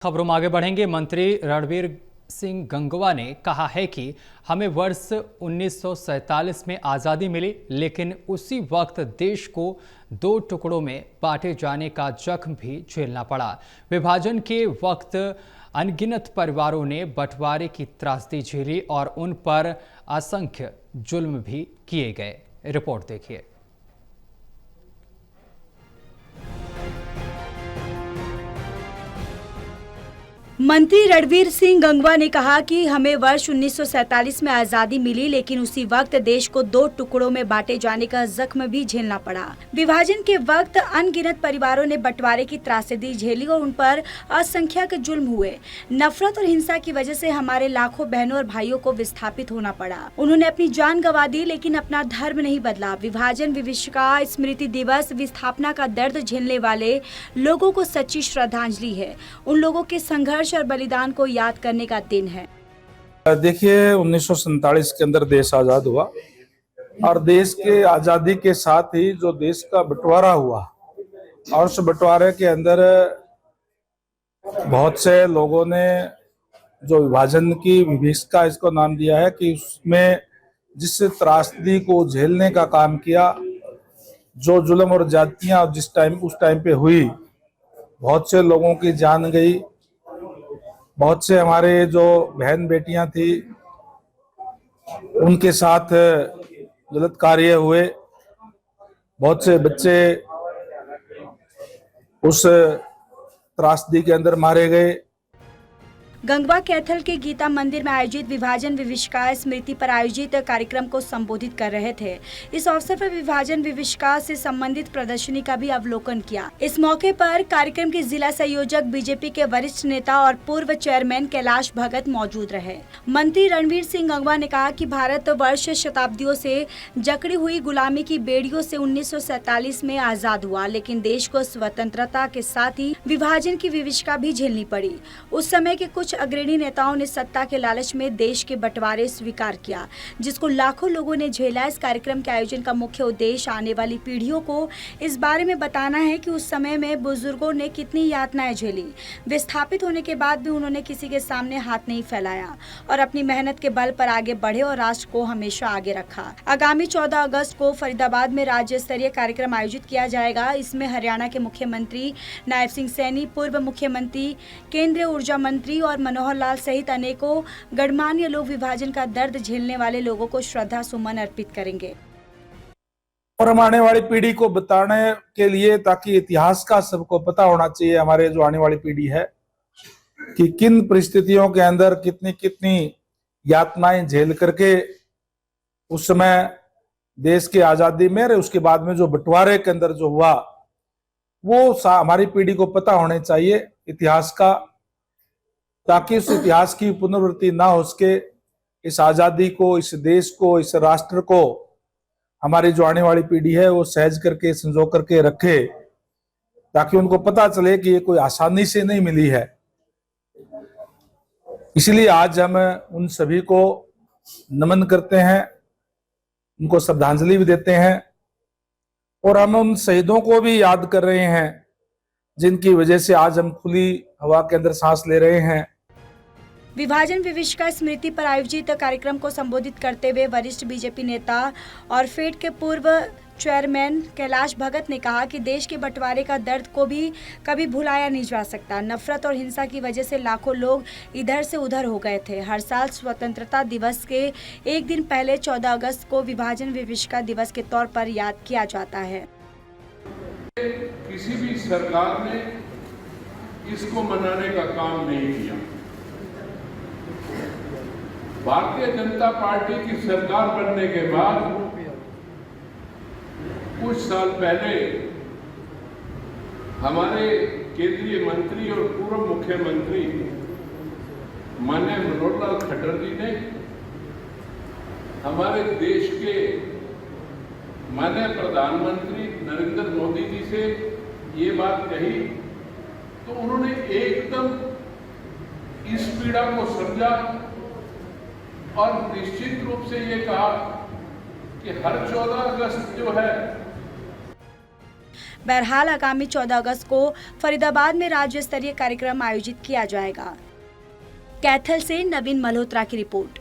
खबरों में आगे बढ़ेंगे। मंत्री रणवीर सिंह गंगवा ने कहा है कि हमें वर्ष 1947 में आज़ादी मिली, लेकिन उसी वक्त देश को दो टुकड़ों में बांटे जाने का जख्म भी झेलना पड़ा। विभाजन के वक्त अनगिनत परिवारों ने बंटवारे की त्रासदी झेली और उन पर असंख्य जुल्म भी किए गए। रिपोर्ट देखिए। मंत्री रणवीर सिंह गंगवा ने कहा कि हमें वर्ष 1947 में आजादी मिली, लेकिन उसी वक्त देश को दो टुकड़ों में बांटे जाने का जख्म भी झेलना पड़ा। विभाजन के वक्त अनगिनत परिवारों ने बंटवारे की त्रासदी झेली और उन पर असंख्यक जुल्म हुए। नफरत और हिंसा की वजह से हमारे लाखों बहनों और भाइयों को विस्थापित होना पड़ा। उन्होंने अपनी जान गंवा दी, लेकिन अपना धर्म नहीं बदला। विभाजन विभीषिका स्मृति दिवस विस्थापना का दर्द झेलने वाले लोगों को सच्ची श्रद्धांजलि है। उन लोगों के संघर्ष और बलिदान को याद करने का दिन है। देखिए, 1947 के अंदर देश आजाद हुआ और देश के आजादी के साथ ही जो देश का बंटवारा हुआ और उस बंटवारे के अंदर बहुत से लोगों ने जो विभाजन की विभीषिका इसको नाम दिया है कि उसमें जिस त्रासदी को झेलने का काम किया, जो जुल्म और ज्यादतियां उस टाइम पे हुई, बहुत से लोगों की जान गई, बहुत से हमारे जो बहन बेटियां थी उनके साथ गलत कार्य हुए, बहुत से बच्चे उस त्रासदी के अंदर मारे गए। गंगवा कैथल के गीता मंदिर में आयोजित विभाजन विभीषिका स्मृति पर आयोजित कार्यक्रम को संबोधित कर रहे थे। इस अवसर पर विभाजन विभीषिका से संबंधित प्रदर्शनी का भी अवलोकन किया। इस मौके पर कार्यक्रम के जिला संयोजक, बीजेपी के वरिष्ठ नेता और पूर्व चेयरमैन कैलाश भगत मौजूद रहे। मंत्री रणवीर सिंह गंगवा ने कहा कि भारत वर्ष शताब्दियों से जकड़ी हुई गुलामी की बेड़ियों से 1947 में आजाद हुआ, लेकिन देश को स्वतंत्रता के साथ ही विभाजन की विभीषिका भी झेलनी पड़ी। उस समय के कुछ अग्रणी नेताओं ने सत्ता के लालच में देश के बंटवारे स्वीकार किया, जिसको लाखों लोगों ने झेला। इस कार्यक्रम के आयोजन का मुख्य उद्देश्य आने वाली पीढ़ियों को इस बारे में बताना है कि उस समय में बुजुर्गों ने कितनी यातनाएं झेली। विस्थापित होने के बाद भी उन्होंने किसी के सामने हाथ नहीं फैलाया और अपनी मेहनत के बल पर आगे बढ़े और राष्ट्र को हमेशा आगे रखा। आगामी 14 अगस्त को फरीदाबाद में राज्य स्तरीय कार्यक्रम आयोजित किया जाएगा। इसमें हरियाणा के मुख्यमंत्री नायब सिंह सैनी, पूर्व मुख्यमंत्री, केंद्रीय ऊर्जा मंत्री और मनोहर लाल सहित अनेकों गणमान्य लोग विभाजन का दर्द झेलने वाले लोगों को श्रद्धा सुमन अर्पित करेंगे। और हम आने वाली पीढ़ी को बताने के लिए, ताकि इतिहास का सबको पता होना चाहिए, हमारे जो आने वाली पीढ़ी है, कि किन परिस्थितियों के अंदर कितनी कितनी यातनाएं झेल करके उस समय देश की आजादी में, उसके बाद में जो बंटवारे के अंदर जो हुआ, वो हमारी पीढ़ी को पता होने चाहिए इतिहास का, ताकि उस इतिहास की पुनरावृत्ति ना हो सके। इस आजादी को, इस देश को, इस राष्ट्र को हमारी जो आने वाली पीढ़ी है वो सहज करके, संजो करके रखे, ताकि उनको पता चले कि ये कोई आसानी से नहीं मिली है। इसलिए आज हम उन सभी को नमन करते हैं, उनको श्रद्धांजलि भी देते हैं और हम उन शहीदों को भी याद कर रहे हैं जिनकी वजह से आज हम खुली हवा के अंदर सांस ले रहे हैं। विभाजन विभीषिका स्मृति पर आयोजित कार्यक्रम को संबोधित करते हुए वरिष्ठ बीजेपी नेता और फेड के पूर्व चेयरमैन कैलाश भगत ने कहा कि देश के बंटवारे का दर्द को भी कभी भुलाया नहीं जा सकता। नफरत और हिंसा की वजह से लाखों लोग इधर से उधर हो गए थे। हर साल स्वतंत्रता दिवस के एक दिन पहले 14 अगस्त को विभाजन विभीषिका दिवस के तौर पर याद किया जाता है। किसी भी सरकार ने इसको मनाने का काम नहीं किया। भारतीय जनता पार्टी की सरकार बनने के बाद कुछ साल पहले हमारे केंद्रीय मंत्री और पूर्व मुख्यमंत्री माननीय मनोहर लाल खट्टर जी ने हमारे देश के माननीय प्रधानमंत्री नरेंद्र मोदी जी से ये बात कही, तो उन्होंने एकदम इस पीड़ा को समझा और निश्चित रूप से ये कहा कि हर 14 अगस्त जो है बहरहाल आगामी 14 अगस्त को फरीदाबाद में राज्य स्तरीय कार्यक्रम आयोजित किया जाएगा। कैथल से नवीन मल्होत्रा की रिपोर्ट।